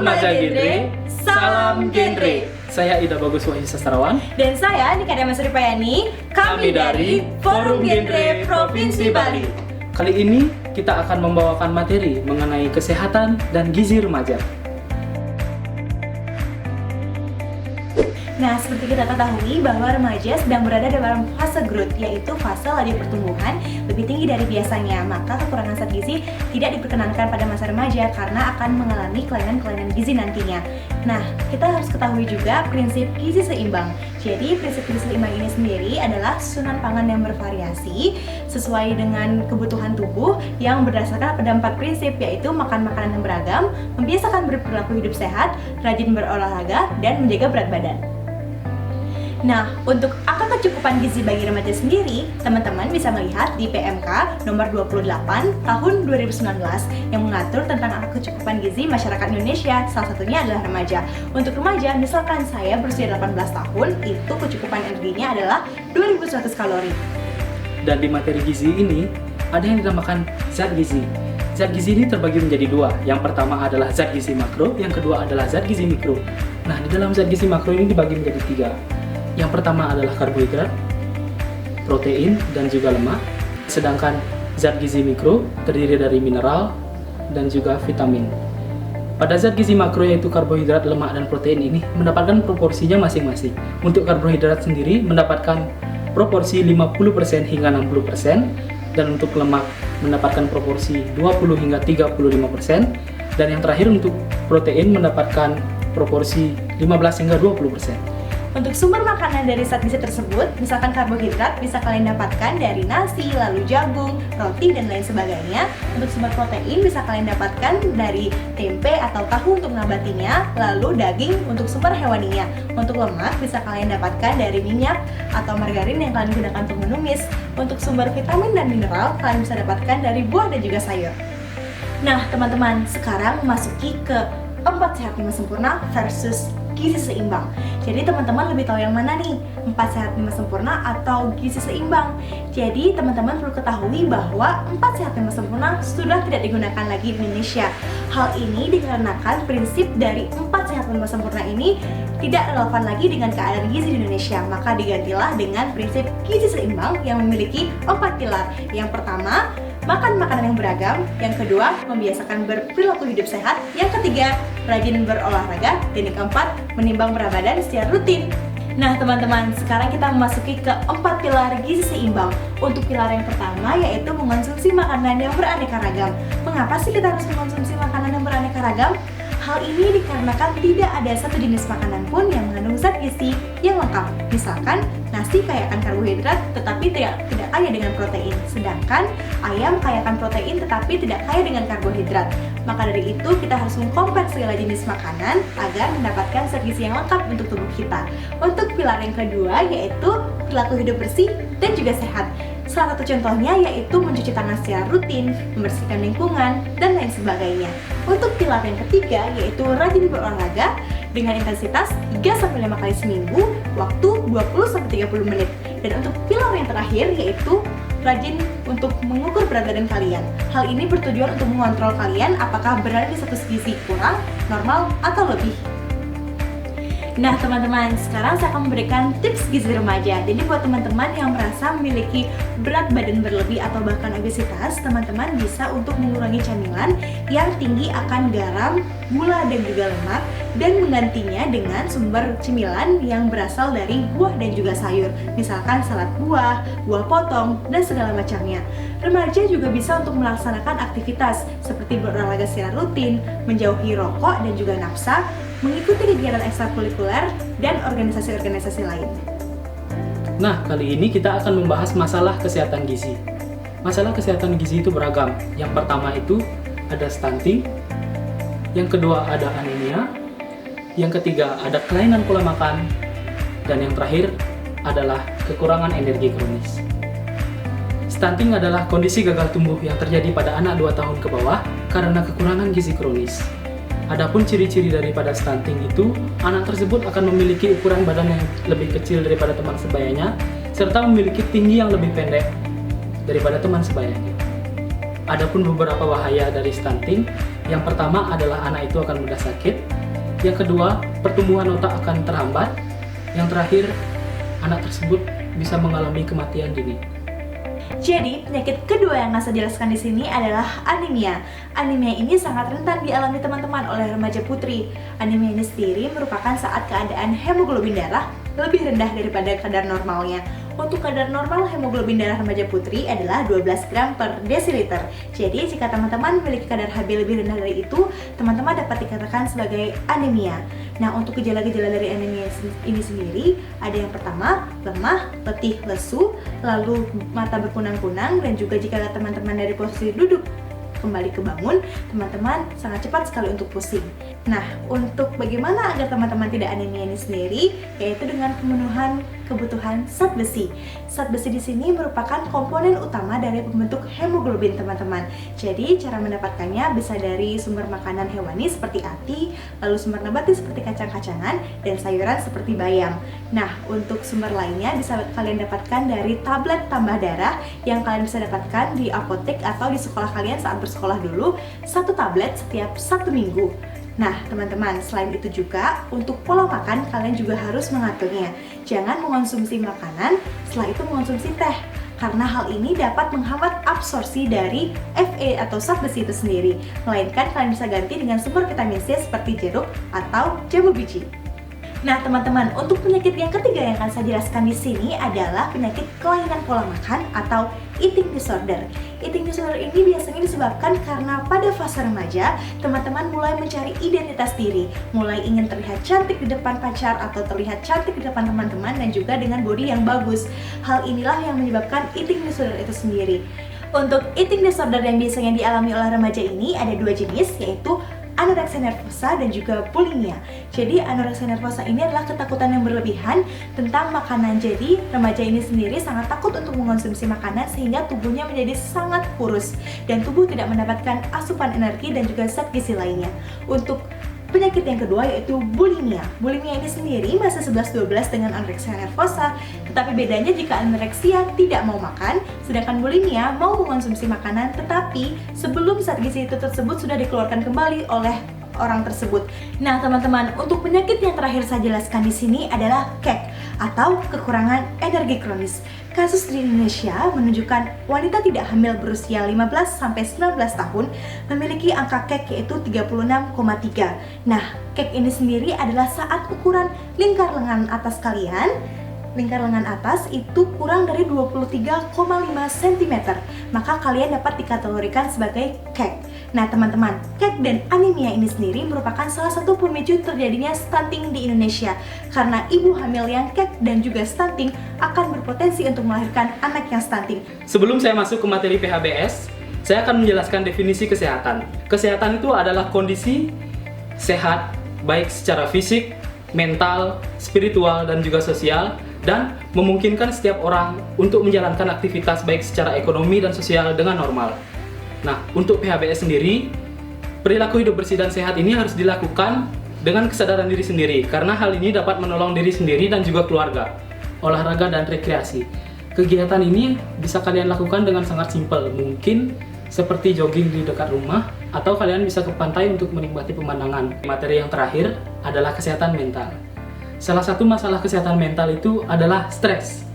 Remaja Genre, salam genre. Saya Ida Bagus Wahyu Sastrawan. Dan saya Nika Dama Suripayani. Kami dari Forum Genre Provinsi Bali. Kali ini kita akan membawakan materi mengenai kesehatan dan gizi remaja. Nah, seperti kita ketahui bahwa remaja sedang berada dalam fase growth, yaitu fase laju pertumbuhan lebih tinggi dari biasanya. Maka kekurangan zat gizi tidak diperkenankan pada masa remaja karena akan mengalami kelainan-kelainan gizi nantinya. Nah, kita harus ketahui juga prinsip gizi seimbang. Jadi, prinsip gizi seimbang ini sendiri adalah susunan pangan yang bervariasi sesuai dengan kebutuhan tubuh yang berdasarkan pada 4 prinsip, yaitu makan makanan yang beragam, membiasakan berperilaku hidup sehat, rajin berolahraga, dan menjaga berat badan. Nah, untuk angka kecukupan gizi bagi remaja sendiri, teman-teman bisa melihat di PMK nomor 28 tahun 2019 yang mengatur tentang angka kecukupan gizi masyarakat Indonesia. Salah satunya adalah remaja. Untuk remaja, misalkan saya berusia 18 tahun, itu kecukupan energinya adalah 2100 kalori. Dan di materi gizi ini, ada yang dinamakan zat gizi. Zat gizi ini terbagi menjadi 2. Yang pertama adalah zat gizi makro, yang kedua adalah zat gizi mikro. Nah, di dalam zat gizi makro ini dibagi menjadi 3. Yang pertama adalah karbohidrat, protein, dan juga lemak. Sedangkan zat gizi mikro terdiri dari mineral dan juga vitamin. Pada zat gizi makro yaitu karbohidrat, lemak, dan protein ini mendapatkan proporsinya masing-masing. Untuk karbohidrat sendiri mendapatkan proporsi 50% hingga 60%, dan untuk lemak mendapatkan proporsi 20 hingga 35%, dan yang terakhir untuk protein mendapatkan proporsi 15 hingga 20%. Untuk sumber makanan dari zat gizi tersebut, misalkan karbohidrat bisa kalian dapatkan dari nasi, lalu jagung, roti, dan lain sebagainya. Untuk sumber protein bisa kalian dapatkan dari tempe atau tahu untuk nabatinya, lalu daging untuk sumber hewaninya. Untuk lemak bisa kalian dapatkan dari minyak atau margarin yang kalian gunakan untuk menumis. Untuk sumber vitamin dan mineral kalian bisa dapatkan dari buah dan juga sayur. Nah, teman-teman, sekarang memasuki ke 4 sehat 5 sempurna versus gizi seimbang. Jadi teman-teman lebih tahu yang mana nih? 4 sehat 5 sempurna atau gizi seimbang? Jadi teman-teman perlu ketahui bahwa 4 sehat 5 sempurna sudah tidak digunakan lagi di Indonesia. Hal ini dikarenakan prinsip dari 4 sehat 5 sempurna ini tidak relevan lagi dengan keadaan gizi di Indonesia. Maka digantilah dengan prinsip gizi seimbang yang memiliki 4 pilar. Yang pertama, makan makanan yang beragam. Yang kedua, membiasakan berperilaku hidup sehat. Yang ketiga, rajin berolahraga. Dan yang keempat, menimbang berat badan secara rutin. Nah teman-teman, sekarang kita memasuki ke 4 pilar gizi seimbang. Untuk pilar yang pertama yaitu mengonsumsi makanan yang beraneka ragam. Mengapa sih kita harus mengonsumsi makanan yang beraneka ragam? Hal ini dikarenakan tidak ada satu jenis makanan pun yang mengandung zat gizi yang lengkap. Misalkan, nasi kaya akan karbohidrat tetapi tidak kaya dengan protein. Sedangkan ayam kaya akan protein tetapi tidak kaya dengan karbohidrat. Maka dari itu kita harus mengcompare segala jenis makanan agar mendapatkan zat gizi yang lengkap untuk tubuh kita. Untuk pilar yang kedua yaitu perilaku hidup bersih dan juga sehat. Salah satu contohnya yaitu mencuci tangan secara rutin, membersihkan lingkungan, dan lain sebagainya. Untuk pilar yang ketiga yaitu rajin berolahraga dengan intensitas 3-5 kali seminggu, waktu 20-30 menit. Dan untuk pilar yang terakhir yaitu rajin untuk mengukur berat badan kalian. Hal ini bertujuan untuk mengontrol kalian apakah berada di status gizi kurang, normal, atau lebih. Nah teman-teman, sekarang saya akan memberikan tips gizi remaja. Jadi buat teman-teman yang merasa memiliki berat badan berlebih atau bahkan obesitas, teman-teman bisa untuk mengurangi camilan yang tinggi akan garam, gula, dan juga lemak, dan menggantinya dengan sumber cemilan yang berasal dari buah dan juga sayur. Misalkan salad buah, buah potong, dan segala macamnya. Remaja juga bisa untuk melaksanakan aktivitas seperti berolahraga secara rutin, menjauhi rokok dan juga nafsa, mengikuti kegiatan ekstrakurikuler, dan organisasi-organisasi lain. Nah, kali ini kita akan membahas masalah kesehatan gizi. Masalah kesehatan gizi itu beragam. Yang pertama itu ada stunting, yang kedua ada anemia, yang ketiga ada kelainan pola makan, dan yang terakhir adalah kekurangan energi kronis. Stunting adalah kondisi gagal tumbuh yang terjadi pada anak 2 tahun ke bawah karena kekurangan gizi kronis. Adapun ciri-ciri daripada stunting itu, anak tersebut akan memiliki ukuran badan yang lebih kecil daripada teman sebayanya, serta memiliki tinggi yang lebih pendek daripada teman sebayanya. Adapun beberapa bahaya dari stunting, yang pertama adalah anak itu akan mudah sakit, Yang kedua, pertumbuhan otak akan terhambat. Yang terakhir, anak tersebut bisa mengalami kematian dini. Jadi, penyakit kedua yang saya jelaskan di sini adalah anemia. Anemia ini sangat rentan dialami teman-teman oleh remaja putri. Anemia ini sendiri merupakan saat keadaan hemoglobin darah lebih rendah daripada kadar normalnya. Untuk kadar normal hemoglobin darah remaja putri adalah 12 gram per desiliter. Jadi, jika teman-teman memiliki kadar Hb lebih rendah dari itu, teman-teman dapat dikatakan sebagai anemia. Nah, untuk gejala-gejala dari anemia ini sendiri, ada yang pertama, lemah, letih, lesu, lalu mata berkunang-kunang, dan juga jika teman-teman dari posisi duduk kembali kebangun, teman-teman sangat cepat sekali untuk pusing. Nah, untuk bagaimana agar teman-teman tidak anemia ini sendiri, yaitu dengan pemenuhan kebutuhan zat besi. Zat besi di sini merupakan komponen utama dari pembentuk hemoglobin, teman-teman. Jadi, cara mendapatkannya bisa dari sumber makanan hewani seperti ati, lalu sumber nabati seperti kacang-kacangan, dan sayuran seperti bayam. Nah, untuk sumber lainnya bisa kalian dapatkan dari tablet tambah darah yang kalian bisa dapatkan di apotek atau di sekolah kalian saat bersekolah dulu, 1 tablet setiap 1 minggu. Nah, teman-teman, selain itu juga untuk pola makan kalian juga harus mengaturnya. Jangan mengonsumsi makanan, setelah itu mengonsumsi teh, karena hal ini dapat menghambat absorpsi dari Fe atau zat besi itu sendiri. Melainkan kalian bisa ganti dengan sumber vitamin C seperti jeruk atau jambu biji. Nah, teman-teman, untuk penyakit yang ketiga yang akan saya jelaskan di sini adalah penyakit kelainan pola makan atau eating disorder. Eating disorder ini biasanya disebabkan karena pada fase remaja, teman-teman mulai mencari identitas diri, mulai ingin terlihat cantik di depan pacar atau terlihat cantik di depan teman-teman dan juga dengan body yang bagus. Hal inilah yang menyebabkan eating disorder itu sendiri. Untuk eating disorder yang biasanya dialami oleh remaja ini ada 2 jenis, yaitu anoreksia nervosa dan juga bulimia. Jadi anoreksia nervosa ini adalah ketakutan yang berlebihan tentang makanan. Jadi remaja ini sendiri sangat takut untuk mengonsumsi makanan sehingga tubuhnya menjadi sangat kurus dan tubuh tidak mendapatkan asupan energi dan juga zat gizi lainnya. Untuk penyakit yang kedua yaitu bulimia. Bulimia ini sendiri masih 11-12 dengan anoreksia nervosa, tetapi bedanya jika anoreksia tidak mau makan, sedangkan bulimia mau mengonsumsi makanan tetapi sebelum zat gizi itu tersebut sudah dikeluarkan kembali oleh orang tersebut. Nah, teman-teman, untuk penyakit yang terakhir saya jelaskan di sini adalah KEK atau kekurangan energi kronis. Kasus di Indonesia menunjukkan wanita tidak hamil berusia 15-19 tahun memiliki angka KEK yaitu 36,3. Nah, KEK ini sendiri adalah saat ukuran lingkar lengan atas kalian, lingkar lengan atas itu kurang dari 23,5 cm, maka kalian dapat dikategorikan sebagai KEK. Nah, teman-teman, KEK dan anemia ini sendiri merupakan salah satu pemicu terjadinya stunting di Indonesia karena ibu hamil yang KEK dan juga stunting akan berpotensi untuk melahirkan anak yang stunting. Sebelum saya masuk ke materi PHBS, saya akan menjelaskan definisi kesehatan. Kesehatan itu adalah kondisi sehat baik secara fisik, mental, spiritual, dan juga sosial, dan memungkinkan setiap orang untuk menjalankan aktivitas baik secara ekonomi dan sosial dengan normal. Nah, untuk PHBS sendiri, perilaku hidup bersih dan sehat ini harus dilakukan dengan kesadaran diri sendiri, karena hal ini dapat menolong diri sendiri dan juga keluarga. Olahraga dan rekreasi. Kegiatan ini bisa kalian lakukan dengan sangat simpel, mungkin seperti jogging di dekat rumah, atau kalian bisa ke pantai untuk menikmati pemandangan. Materi yang terakhir adalah kesehatan mental. Salah satu masalah kesehatan mental itu adalah stres.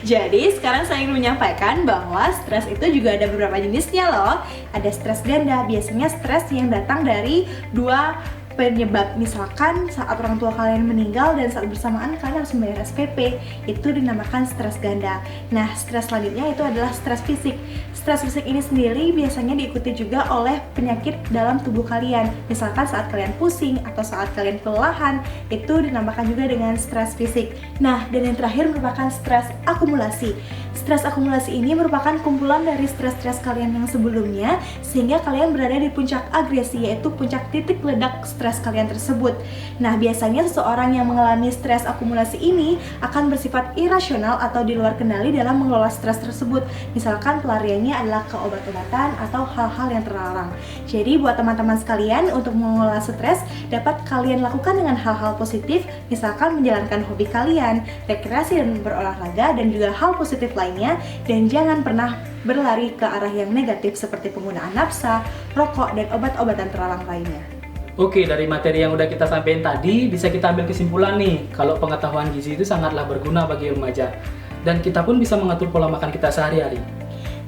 Jadi sekarang saya ingin menyampaikan bahwa stres itu juga ada beberapa jenisnya loh. Ada stres ganda, biasanya stres yang datang dari 2 penyebab. Misalkan saat orang tua kalian meninggal dan saat bersamaan kalian harus membayar SPP, itu dinamakan stres ganda. Nah, stres selanjutnya itu adalah stres fisik. Stres fisik ini sendiri biasanya diikuti juga oleh penyakit dalam tubuh kalian. Misalkan saat kalian pusing atau saat kalian kelelahan, itu dinamakan juga dengan stres fisik. Nah, dan yang terakhir merupakan stres akumulasi. Stres akumulasi ini merupakan kumpulan dari stres-stres kalian yang sebelumnya sehingga kalian berada di puncak agresi, yaitu puncak titik ledak stres kalian tersebut. Nah, biasanya seseorang yang mengalami stres akumulasi ini akan bersifat irasional atau di luar kendali dalam mengelola stres tersebut. Misalkan pelariannya adalah ke obat-obatan atau hal-hal yang terlarang. Jadi buat teman-teman sekalian, untuk mengelola stres dapat kalian lakukan dengan hal-hal positif, misalkan menjalankan hobi kalian, rekreasi dan berolahraga, dan juga hal positif lainnya. Dan jangan pernah berlari ke arah yang negatif seperti penggunaan nafsa, rokok, dan obat-obatan terlarang lainnya. Oke, dari materi yang udah kita sampaikan tadi, bisa kita ambil kesimpulan nih, kalau pengetahuan gizi itu sangatlah berguna bagi remaja. Dan kita pun bisa mengatur pola makan kita sehari-hari.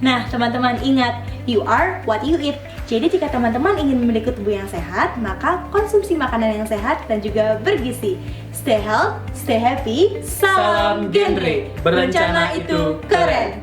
Nah, teman-teman ingat, you are what you eat. Jadi jika teman-teman ingin memiliki tubuh yang sehat, maka konsumsi makanan yang sehat dan juga bergizi. Stay healthy, stay happy, salam genre. Berencana itu keren.